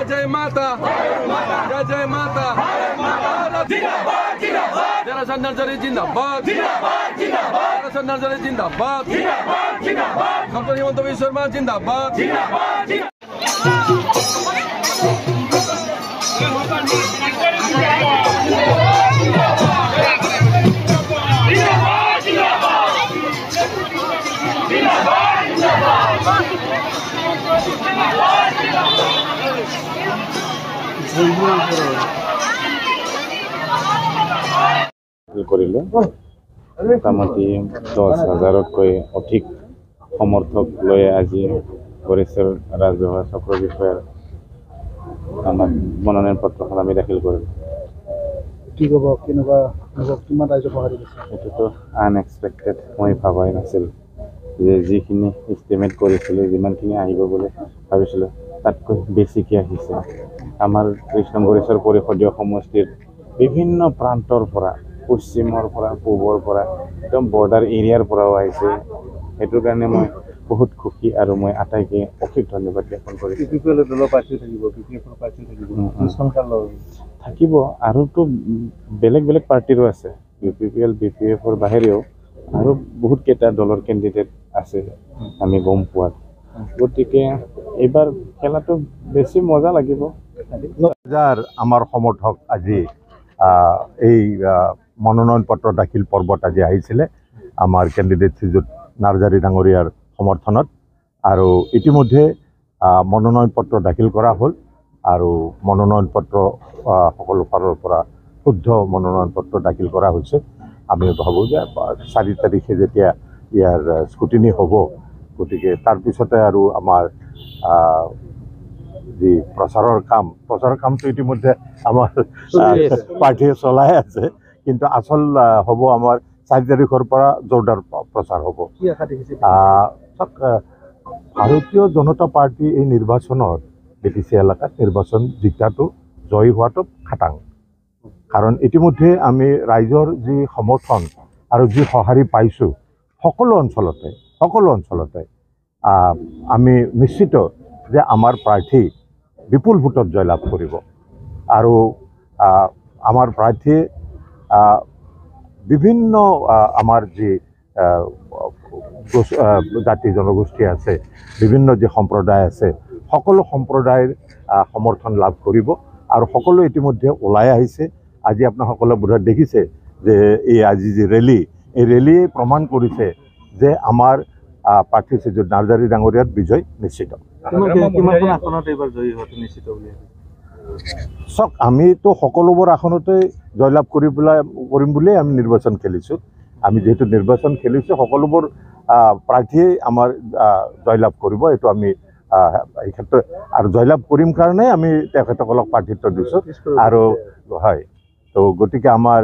जय माता जय माता नर्सरी जिंदाबाद नर्सरी जिंदाबाद डॉक्टर हिमंत बिश्व शर्मा जिंदाबाद কৰিলে মোটামুটি 10,000তকৈ অধিক সমৰ্থক লৈ আজি গড়েশ্বৰ ৰাজহুৱা চক্ৰ বিষয়াৰ আমাৰ মনোনয়ন পত্ৰখন আমি দাখিল কৰিলোঁ। কি ক'ব কেনেকুৱা কিমান ৰাইজৰ সহায় দিছে? এইটোতো আনএক্সপেক্টেড, মই ভাবাই নাছিল যে যিখিনি এষ্টিমেট কৰিছিলোঁ যিমানখিনি আহিব বুলি ভাবিছিলোঁ তাতকৈ বেছিকৈ আহিছে। আমাৰ কৃষ্ণগড়েশ্বৰ পৰিষদীয় সমষ্টিৰ বিভিন্ন প্ৰান্তৰ পৰা, পশ্চিমৰ পৰা, পূবৰ পৰা, একদম বৰ্ডাৰ এৰিয়াৰ পৰাও আহিছে। সেইটোৰ কাৰণে মই বহুত সুখী আৰু মই আটাইকে অশেষ ধন্যবাদ জ্ঞাপন কৰিছোঁ। থাকিব আৰুতো বেলেগ বেলেগ পাৰ্টিৰো আছে, UPPL BPF-ৰ বাহিৰেও আৰু বহুত কেইটা দলৰ কেণ্ডিডেট আছে আমি গম পোৱাত। গতিকে এইবাৰ খেলাটো বেছি মজা লাগিব। আমাৰ সমৰ্থক আজি এই মনোনয়ন পত্ৰ দাখিল পৰ্বত আজি আহিছিলে আমাৰ কেণ্ডিডেট শ্ৰীযুত নাৰ্জাৰী ডাঙৰীয়াৰ সমৰ্থনত, আৰু ইতিমধ্যে মনোনয়ন পত্ৰ দাখিল কৰা হ'ল আৰু মনোনয়ন পত্ৰ সকলো ফালৰ পৰা শুদ্ধ মনোনয়ন পত্ৰ দাখিল কৰা হৈছে। আমি ভাবোঁ যে 4 তাৰিখে যেতিয়া ইয়াৰ স্কুটিনি হ'ব, গতিকে তাৰপিছতে আৰু আমাৰ যি প্ৰচাৰৰ কামটো ইতিমধ্যে আমাৰ পাৰ্টীয়ে চলাই আছে, কিন্তু আচল হ'ব আমাৰ 4 তাৰিখৰ পৰা জোৰদাৰ প্ৰচাৰ হ'ব। ভাৰতীয় জনতা পাৰ্টি এই নিৰ্বাচনত BTC এলেকাত নিৰ্বাচন জিকাটো জয়ী হোৱাটো খাটাং, কাৰণ ইতিমধ্যে আমি ৰাইজৰ যি সমৰ্থন আৰু যি সঁহাৰি পাইছোঁ সকলো অঞ্চলতে আমি নিশ্চিত যে আমাৰ প্ৰাৰ্থী বিপুল ভোটত জয়লাভ কৰিব। আৰু আমাৰ প্ৰাৰ্থীয়ে বিভিন্ন আমাৰ যি জাতি জনগোষ্ঠী আছে, বিভিন্ন যি সম্প্ৰদায় আছে, সকলো সম্প্ৰদায়ৰ সমৰ্থন লাভ কৰিব আৰু সকলো ইতিমধ্যে ওলাই আহিছে। আজি আপোনাসকলে বোধহয় দেখিছে যে এই আজি যি ৰেলী, এই ৰেলীয়ে প্ৰমাণ কৰিছে যে আমাৰ প্ৰাৰ্থী শ্ৰীযুত নাৰ্জাৰী ডাঙৰীয়াৰ বিজয় নিশ্চিত। চাওক, আমিতো সকলোবোৰ আসনতে জয়লাভ কৰিম বুলিয়ে আমি নিৰ্বাচন খেলিছোঁ। আমি যিহেতু নিৰ্বাচন খেলিছোঁ, সকলোবোৰ প্ৰাৰ্থীয়ে আমাৰ জয়লাভ কৰিব, এইটো আমি এই ক্ষেত্ৰত আৰু জয়লাভ কৰিম কাৰণে আমি তেখেতসকলক প্ৰাৰ্থিত্ব দিছোঁ। আৰু হয়, তো গতিকে আমাৰ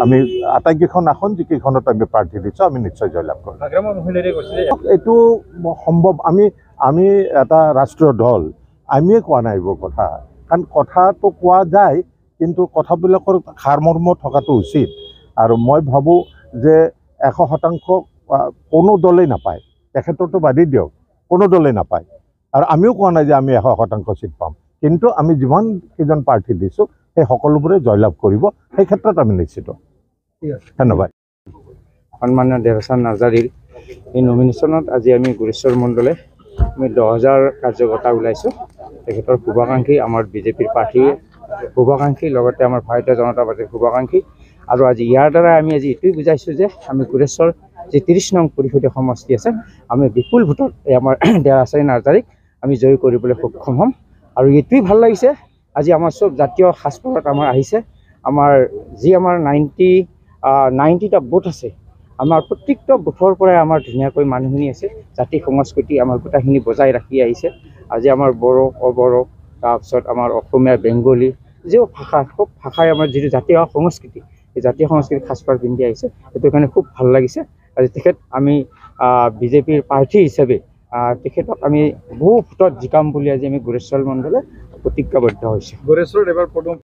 আমি আটাইকেইখন আসন যিকেইখনত আমি প্ৰাৰ্থী দিছোঁ আমি নিশ্চয় জয়লাভ কৰিম। এইটো সম্ভৱ, আমি এটা ৰাষ্ট্ৰীয় দল, আমিয়ে কোৱা নাই এইবোৰ কথা, কাৰণ কথাটো কোৱা যায় কিন্তু কথাবিলাকৰ সাৰমৰ্ম থকাটো উচিত। আৰু মই ভাবোঁ যে 100% কোনো দলেই নাপায়, তেখেতৰতো বাদী দিয়ক, কোনো দলেই নাপায়। আৰু আমিও কোৱা নাই যে আমি 100% চিট পাম, কিন্তু আমি যিমান কেইজন প্ৰাৰ্থী দিছোঁ সেই সকলোবোৰে জয়লাভ কৰিব, সেই ক্ষেত্ৰত আমি নিশ্চিত। ধন্যবাদ। সন্মানীয় দেৱচান নাৰ্জাৰীৰ এই নমিনেশ্যনত আজি আমি গড়েশ্বৰ মণ্ডলে আমি 10,000 কাৰ্যকৰ্তা ওলাইছোঁ। তেখেতৰ শুভাকাংক্ষী, আমাৰ বিজেপিৰ প্ৰাৰ্থীৰ শুভাকাংক্ষী, লগতে আমাৰ ভাৰতীয় জনতা পাৰ্টীৰ শুভাকাংক্ষী। আৰু আজি ইয়াৰ দ্বাৰা আমি আজি এইটোৱে বুজাইছোঁ যে আমি গড়েশ্বৰ যি 30 নং পৰিষদীয় সমষ্টি আছে, আমি বিপুল ভোটত আমাৰ দেৱাচাৰী নাৰ্জাৰীক আমি জয়ী কৰিবলৈ সক্ষম হ'ম। আৰু এইটোৱেই ভাল লাগিছে, আজি আমাৰ চব জাতীয় সাজপাৰত আমাৰ আহিছে। আমাৰ যি আমাৰ 90টা বুথ আছে, আমাৰ প্ৰত্যেকটা বুথৰ পৰাই আমাৰ ধুনীয়াকৈ মানুহখিনি আছে, জাতি সংস্কৃতি আমাৰ গোটেইখিনি বজাই ৰাখি আহিছে। আজি আমাৰ বড়ো অবড়ো তাৰপিছত আমাৰ অসমীয়া বেংগলী যিও ভাষা সব ভাষাই আমাৰ যিটো জাতীয় সংস্কৃতি এই জাতীয় সংস্কৃতিৰ সাজপাৰ পিন্ধি আহিছে সেইটো কাৰণে খুব ভাল লাগিছে আজি তেখেত আমি বিজেপিৰ প্ৰাৰ্থী হিচাপে তেখেতক আমি বহু ভোটত জিকাম বুলি আজি আমি গোৰেশ্বৰ মণ্ডলে প্ৰতিজ্ঞাবদ্ধ হৈছোঁ গড়েশ্বৰত এবাৰ প্ৰথম